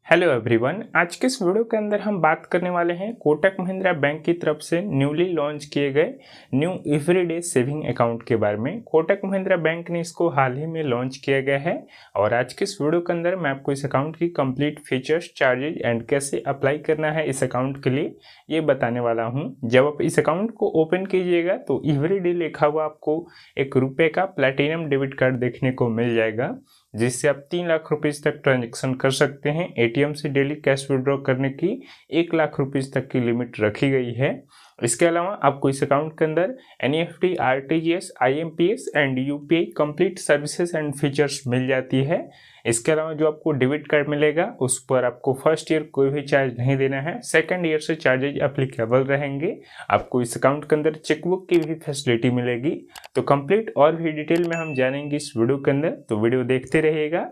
Hello everyone. आज के इस वीडियो के अंदर हम बात करने वाले हैं कोटक महिंद्रा बैंक की तरफ से न्यूली लॉन्च किए गए न्यू एवरीडे सेविंग अकाउंट के बारे में। कोटक महिंद्रा बैंक ने इसको हाल ही में लॉन्च किया गया है और आज के इस वीडियो के अंदर मैं आपको इस अकाउंट की कंप्लीट फीचर्स, चार्जेज एंड कैसे अप्लाई करना है इस अकाउंट के लिए ये बताने वाला हूँ। जब आप इस अकाउंट को ओपन कीजिएगा तो एवरीडे लिखा हुआ आपको ₹1 का प्लैटिनम डेबिट कार्ड देखने को मिल जाएगा, जिससे आप 3 लाख रुपीज़ तक ट्रांजेक्शन कर सकते हैं। एटीएम से डेली कैश विड्रॉ करने की 1 लाख रुपीज़ तक की लिमिट रखी गई है। इसके अलावा आपको इस अकाउंट के अंदर NEFT, RTGS, IMPS and UPI complete services and features मिल जाती है। इसके अलावा जो आपको डेबिट कार्ड मिलेगा उस पर आपको फर्स्ट ईयर कोई भी चार्ज नहीं देना है, सेकंड ईयर से चार्जेज एप्लीकेबल रहेंगे। आपको इस अकाउंट के अंदर चेकबुक की भी फैसिलिटी मिलेगी। तो कंप्लीट और भी डिटेल में हम जानेंगे इस वीडियो के अंदर, तो वीडियो देखते रहिएगा।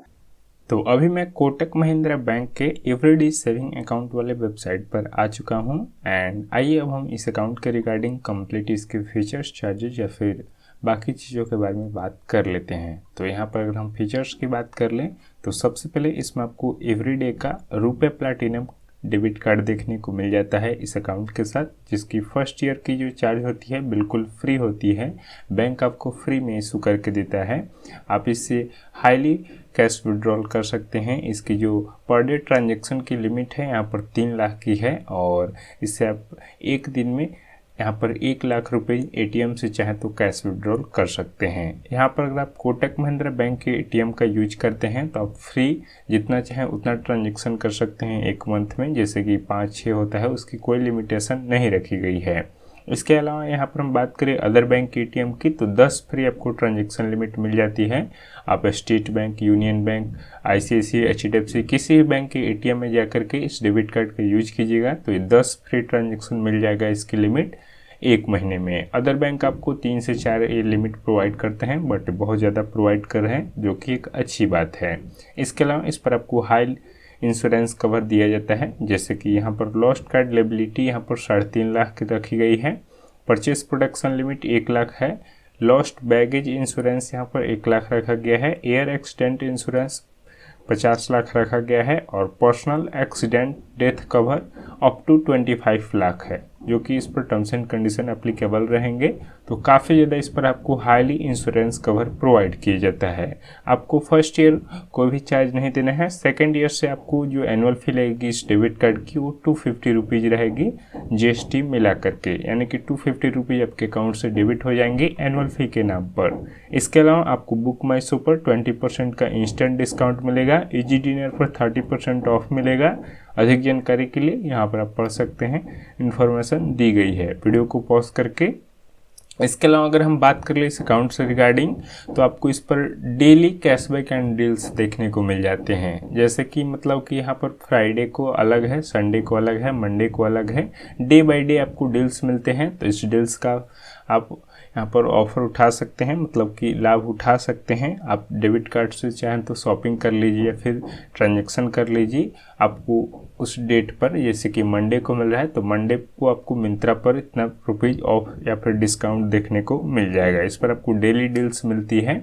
तो अभी मैं कोटक महिंद्रा बैंक के एवरीडे सेविंग अकाउंट वाले वेबसाइट पर आ चुका हूं एंड आइए अब हम इस अकाउंट के रिगार्डिंग कंप्लीट इसके फीचर्स, चार्जेज या फिर बाकी चीज़ों के बारे में बात कर लेते हैं। तो यहाँ पर अगर हम फीचर्स की बात कर लें तो सबसे पहले इसमें आपको एवरीडे का ₹1 प्लैटिनम डेबिट कार्ड देखने को मिल जाता है इस अकाउंट के साथ, जिसकी फर्स्ट ईयर की जो चार्ज होती है बिल्कुल फ्री होती है। बैंक आपको फ्री में इशू करके देता है। आप इससे हाईली कैश विड्रॉल कर सकते हैं। इसकी जो पर डे ट्रांजैक्शन की लिमिट है यहाँ पर 3 लाख की है और इससे आप एक दिन में यहाँ पर 1 लाख रुपए एटीएम से चाहे तो कैश विड्रॉल कर सकते हैं। यहाँ पर अगर आप कोटक महिंद्रा बैंक के एटीएम का यूज करते हैं तो आप फ्री जितना चाहें उतना ट्रांजैक्शन कर सकते हैं एक मंथ में, जैसे कि 5-6 होता है, उसकी कोई लिमिटेशन नहीं रखी गई है। इसके अलावा यहाँ पर हम बात करें अदर बैंक के एटीएम की तो 10 फ्री आपको ट्रांजैक्शन लिमिट मिल जाती है। आप state bank, union bank, ICICI, HDFC किसी भी बैंक के एटीएम में जाकर के इस डेबिट कार्ड का यूज कीजिएगा तो ये 10 फ्री ट्रांजैक्शन मिल जाएगा इसकी लिमिट एक महीने में। अदर बैंक आपको 3 से 4 ये लिमिट प्रोवाइड करते हैं, बट बहुत ज़्यादा प्रोवाइड कर रहे हैं, जो कि एक अच्छी बात है। इसके अलावा इस पर आपको हाई इंश्योरेंस कवर दिया जाता है, जैसे कि यहाँ पर लॉस्ट कार्ड लेबिलिटी यहाँ पर 3.5 लाख की रखी गई है। परचेस प्रोटेक्शन लिमिट 1 लाख है। लॉस्ट बैगेज इंश्योरेंस यहाँ पर 1 लाख रखा गया है। एयर एक्सीडेंट इंश्योरेंस 50 लाख रखा गया है और personal accident death cover up to 25 lakh है, जो कि इस पर टर्म्स एंड कंडीशन एप्लीकेबल रहेंगे। तो काफ़ी ज़्यादा इस पर आपको हाईली इंश्योरेंस कवर प्रोवाइड किया जाता है। आपको फर्स्ट ईयर कोई भी चार्ज नहीं देना है। सेकंड ईयर से आपको जो एनुअल फी लगेगी इस डेबिट कार्ड की वो 250 रुपीज़ रहेगी जीएसटी मिला करके, यानी कि 250 रुपीज़ आपके अकाउंट से डेबिट हो जाएंगे एनुअल फी के नाम पर। इसके अलावा आपको बुक माई शो पर 20% का इंस्टेंट डिस्काउंट मिलेगा। इजी डिनर पर 30% ऑफ मिलेगा। अधिक जानकारी के लिए यहाँ पर आप पढ़ सकते हैं, इन्फॉर्मेशन दी गई है वीडियो को पॉज करके। इसके अलावा अगर हम बात कर ले इस अकाउंट से रिगार्डिंग तो आपको इस पर डेली कैशबैक एंड डील्स देखने को मिल जाते हैं, जैसे कि मतलब कि यहाँ पर फ्राइडे को अलग है, संडे को अलग है, मंडे को अलग है। डे बाय डे आपको डील्स मिलते हैं, तो इस डील्स का आप यहाँ पर ऑफ़र उठा सकते हैं, मतलब कि लाभ उठा सकते हैं। आप डेबिट कार्ड से चाहें तो शॉपिंग कर लीजिए या फिर ट्रांजैक्शन कर लीजिए। आपको उस डेट पर, जैसे कि मंडे को मिल रहा है तो मंडे को आपको मिंत्रा पर इतना रुपीज़ ऑफ या फिर डिस्काउंट देखने को मिल जाएगा। इस पर आपको डेली डील्स मिलती है,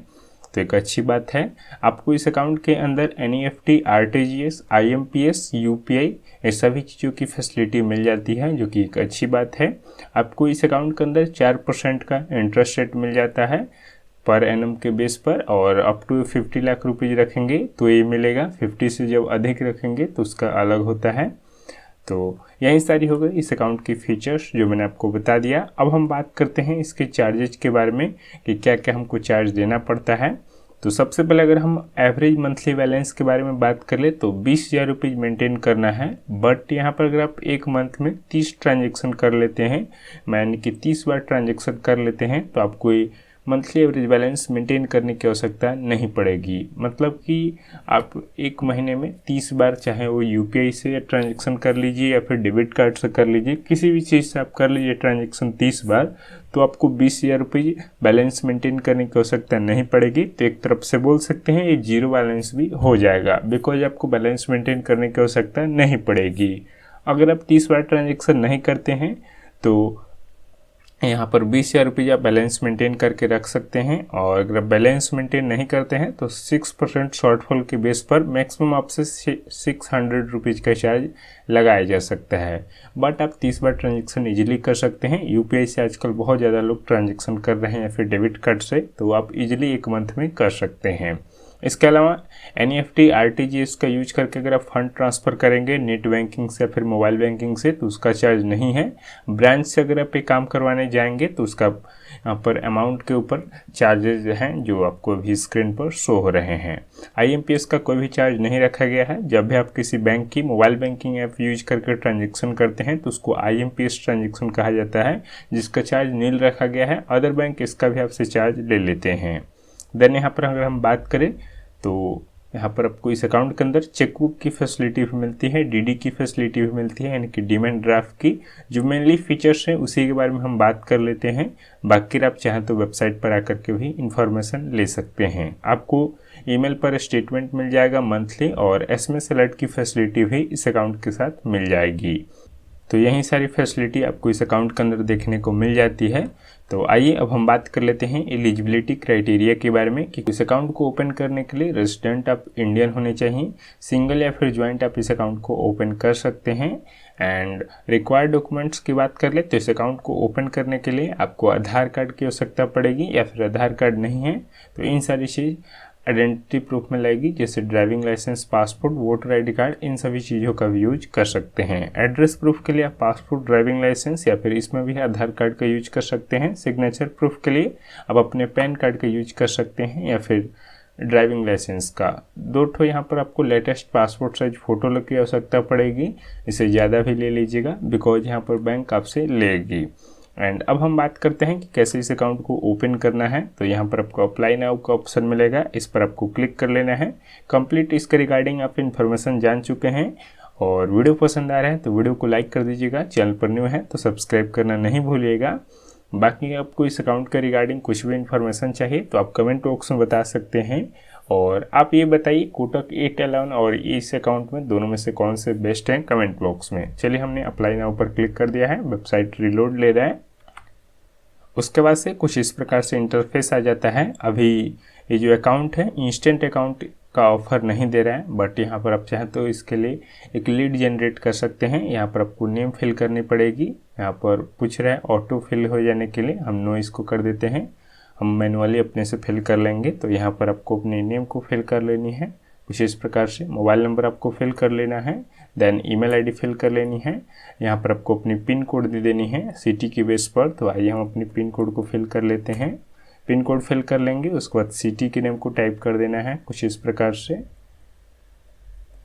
तो एक अच्छी बात है। आपको इस अकाउंट के अंदर एनईएफटी, आरटीजीएस, आईएमपीएस, यूपीआई ये सभी चीज़ों की फैसिलिटी मिल जाती है, जो कि एक अच्छी बात है। आपको इस अकाउंट के अंदर 4% का इंटरेस्ट रेट मिल जाता है पर एनम के बेस पर, और अप टू 50 लाख रुपीज़ रखेंगे तो ये मिलेगा। 50 से जब अधिक रखेंगे तो उसका अलग होता है। तो यही सारी हो गई इस अकाउंट की फीचर्स जो मैंने आपको बता दिया। अब हम बात करते हैं इसके चार्जेज के बारे में कि क्या क्या हमको चार्ज देना पड़ता है। तो सबसे पहले अगर हम एवरेज मंथली बैलेंस के बारे में बात कर ले तो 20,000 रुपीज़ मेंटेन करना है। बट यहाँ पर अगर आप एक मंथ में 30 ट्रांजेक्शन कर लेते हैं, यानी कि 30 बार ट्रांजेक्शन कर लेते हैं, तो आपको ये मंथली एवरेज बैलेंस मेंटेन करने की आवश्यकता नहीं पड़ेगी। मतलब कि आप एक महीने में 30 बार चाहे वो यूपीआई से ट्रांजैक्शन कर लीजिए या फिर डेबिट कार्ड से कर लीजिए, किसी भी चीज़ से आप कर लीजिए ट्रांजैक्शन 30 बार, तो आपको 20,000 रुपये बैलेंस मेंटेन करने की आवश्यकता नहीं पड़ेगी। तो एक तरफ से बोल सकते हैं ये जीरो बैलेंस भी हो जाएगा, बिकॉज आपको बैलेंस मेंटेन करने की आवश्यकता नहीं पड़ेगी। अगर आप 30 बार ट्रांजैक्शन नहीं करते हैं तो यहाँ पर 20,000 रुपये आप बैलेंस मेंटेन करके रख सकते हैं, और अगर बैलेंस मेंटेन नहीं करते हैं तो 6% शॉर्टफॉल के बेस पर मैक्सिमम आपसे 600 रुपीज़ का चार्ज लगाया जा सकता है। बट आप 30 बार ट्रांजेक्शन इजीली कर सकते हैं। यूपीआई से आजकल बहुत ज़्यादा लोग ट्रांजेक्शन कर रहे हैं या फिर डेबिट कार्ड से, तो आप इजीली एक मंथ में कर सकते हैं। इसके अलावा NEFT RTGS का यूज करके अगर आप फंड ट्रांसफ़र करेंगे नेट बैंकिंग से या फिर मोबाइल बैंकिंग से तो उसका चार्ज नहीं है। ब्रांच से अगर आप ये काम करवाने जाएंगे तो उसका यहाँ पर अमाउंट के ऊपर चार्जेज हैं जो आपको अभी स्क्रीन पर शो हो रहे हैं। IMPS का कोई भी चार्ज नहीं रखा गया है। जब भी आप किसी बैंक की मोबाइल बैंकिंग ऐप यूज करके ट्रांजेक्शन करते हैं तो उसको IMPS ट्रांजेक्शन कहा जाता है, जिसका चार्ज नील रखा गया है। अदर बैंक इसका भी आपसे चार्ज ले लेते हैं। देन यहाँ पर अगर हम बात करें तो यहाँ पर आपको इस अकाउंट के अंदर चेकबुक की फैसिलिटी भी मिलती है, DD की फैसिलिटी भी मिलती है, यानी कि डिमांड ड्राफ्ट की। जो मेनली फीचर्स हैं उसी के बारे में हम बात कर लेते हैं। बाकी आप चाहें तो वेबसाइट पर आकर के भी इंफॉर्मेशन ले सकते हैं। आपको ईमेल पर स्टेटमेंट मिल जाएगा मंथली, और SMS अलर्ट की फैसिलिटी भी इस अकाउंट के साथ मिल जाएगी। तो यही सारी फैसिलिटी आपको इस अकाउंट के अंदर देखने को मिल जाती है। तो आइए अब हम बात कर लेते हैं एलिजिबिलिटी क्राइटेरिया के बारे में कि इस अकाउंट को ओपन करने के लिए रेजिडेंट आप इंडियन होने चाहिए, सिंगल या फिर ज्वाइंट आप इस अकाउंट को ओपन कर सकते हैं। एंड रिक्वायर्ड डॉक्यूमेंट्स की बात कर ले तो इस अकाउंट को ओपन करने के लिए आपको आधार कार्ड की आवश्यकता पड़ेगी, या फिर आधार कार्ड नहीं है तो इन सारी चीज़ आइडेंटिटी प्रूफ में लगेगी, जैसे driving licence, passport, voter ID card, इन सभी चीज़ों का भी यूज कर सकते हैं। एड्रेस प्रूफ के लिए आप पासपोर्ट, ड्राइविंग लाइसेंस या फिर इसमें भी आधार कार्ड का यूज कर सकते हैं। सिग्नेचर प्रूफ के लिए आप अपने पैन कार्ड का यूज कर सकते हैं या फिर ड्राइविंग लाइसेंस का। 2 ठो यहाँ पर आपको लेटेस्ट पासपोर्ट साइज फ़ोटो की आवश्यकता पड़ेगी, इसे ज़्यादा भी ले लीजिएगा बिकॉज यहाँ पर बैंक आपसे लेगी। एंड अब हम बात करते हैं कि कैसे इस अकाउंट को ओपन करना है। तो यहाँ पर आपको अप्लाई नाउ का ऑप्शन मिलेगा, इस पर आपको क्लिक कर लेना है। कंप्लीट इसके रिगार्डिंग आप इन्फॉर्मेशन जान चुके हैं, और वीडियो पसंद आ रहा है तो वीडियो को लाइक कर दीजिएगा। चैनल पर न्यू है तो सब्सक्राइब करना नहीं भूलिएगा। बाकी आपको इस अकाउंट के रिगार्डिंग कुछ भी इन्फॉर्मेशन चाहिए तो आप कमेंट बॉक्स में बता सकते हैं। और आप ये बताइए कोटक 811 और इस अकाउंट में दोनों में से कौन से बेस्ट हैं कमेंट बॉक्स में। चलिए, हमने अप्लाई नाउ पर क्लिक कर दिया है, वेबसाइट रिलोड ले रहा है। उसके बाद से कुछ इस प्रकार से इंटरफेस आ जाता है। अभी ये जो अकाउंट है इंस्टेंट अकाउंट का ऑफर नहीं दे रहा है, बट यहाँ पर आप चाहें तो इसके लिए एक लीड जनरेट कर सकते हैं। यहाँ पर आपको नेम फिल करनी पड़ेगी। यहाँ पर पूछ रहा है ऑटो फिल हो जाने के लिए, हम नो इसको कर देते हैं, हम मैनुअली अपने से फिल कर लेंगे। तो यहाँ पर आपको अपने नेम को फिल कर लेनी है कुछ इस प्रकार से। मोबाइल नंबर आपको फिल कर लेना है, देन ईमेल ID फिल कर लेनी है। यहाँ पर आपको अपनी पिन कोड दे देनी है सिटी की बेस पर। तो आइए हम अपनी पिन कोड को फिल कर लेते हैं। पिन कोड फिल कर लेंगे, उसके बाद सिटी के नेम को टाइप कर देना है कुछ इस प्रकार से।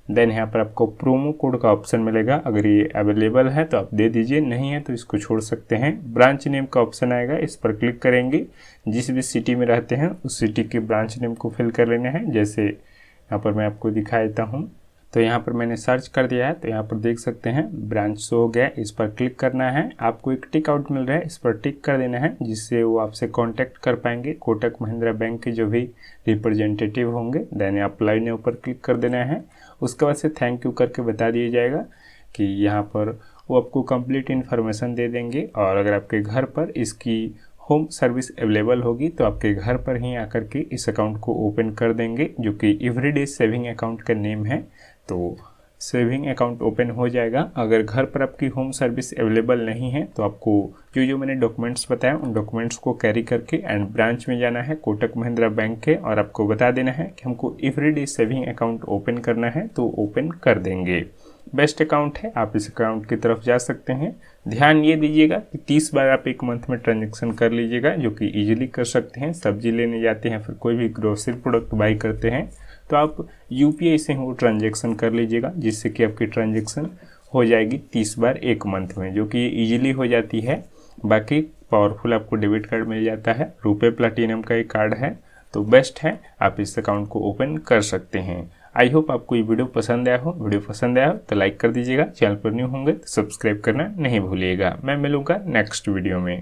देन यहाँ पर आपको प्रोमो कोड का ऑप्शन मिलेगा, अगर ये अवेलेबल है तो आप दे दीजिए, नहीं है तो इसको छोड़ सकते हैं। ब्रांच नेम का ऑप्शन आएगा, इस पर क्लिक करेंगे। जिस भी सिटी में रहते हैं उस सिटी के ब्रांच नेम को फिल कर लेना है। जैसे यहाँ पर मैं आपको दिखा देता हूँ। तो यहाँ पर मैंने सर्च कर दिया है, तो यहाँ पर देख सकते हैं ब्रांच शो हो गया, इस पर क्लिक करना है। आपको एक टिक आउट मिल रहा है, इस पर टिक कर देना है, जिससे वो आपसे कांटेक्ट कर पाएंगे कोटक महिंद्रा बैंक के जो भी रिप्रेजेंटेटिव होंगे। देन अप्लाई नाउ पर क्लिक कर देना है। उसके बाद से थैंक यू करके बता दिया जाएगा कि यहाँ पर वो आपको कंप्लीट इन्फॉर्मेशन दे देंगे, और अगर आपके घर पर इसकी होम सर्विस अवेलेबल होगी तो आपके घर पर ही आकर के इस अकाउंट को ओपन कर देंगे, जो कि एवरीडे सेविंग अकाउंट का नेम है। तो सेविंग अकाउंट ओपन हो जाएगा। अगर घर पर आपकी होम सर्विस अवेलेबल नहीं है तो आपको जो मैंने डॉक्यूमेंट्स बताया उन डॉक्यूमेंट्स को कैरी करके एंड ब्रांच में जाना है कोटक महिंद्रा बैंक के, और आपको बता देना है कि हमको एवरीडे सेविंग अकाउंट ओपन करना है, तो ओपन कर देंगे। बेस्ट अकाउंट है, आप इस अकाउंट की तरफ जा सकते हैं। ध्यान ये दीजिएगा कि 30 बार आप एक मंथ में ट्रांजेक्शन कर लीजिएगा, जो कि इजीली कर सकते हैं। सब्जी लेने जाते हैं, फिर कोई भी ग्रोसरी प्रोडक्ट बाई करते हैं तो आप UPI से वो ट्रांजेक्शन कर लीजिएगा, जिससे कि आपकी ट्रांजेक्शन हो जाएगी 30 बार एक मंथ में, जो कि इजीली हो जाती है। बाकी पावरफुल आपको डेबिट कार्ड मिल जाता है, रुपए प्लैटिनम का एक कार्ड है, तो बेस्ट है, आप इस अकाउंट को ओपन कर सकते हैं। आई होप आपको ये वीडियो पसंद आया हो। वीडियो पसंद आया हो तो लाइक कर दीजिएगा, चैनल पर न्यू होंगे तो सब्सक्राइब करना नहीं भूलिएगा। मैं मिलूंगा नेक्स्ट वीडियो में।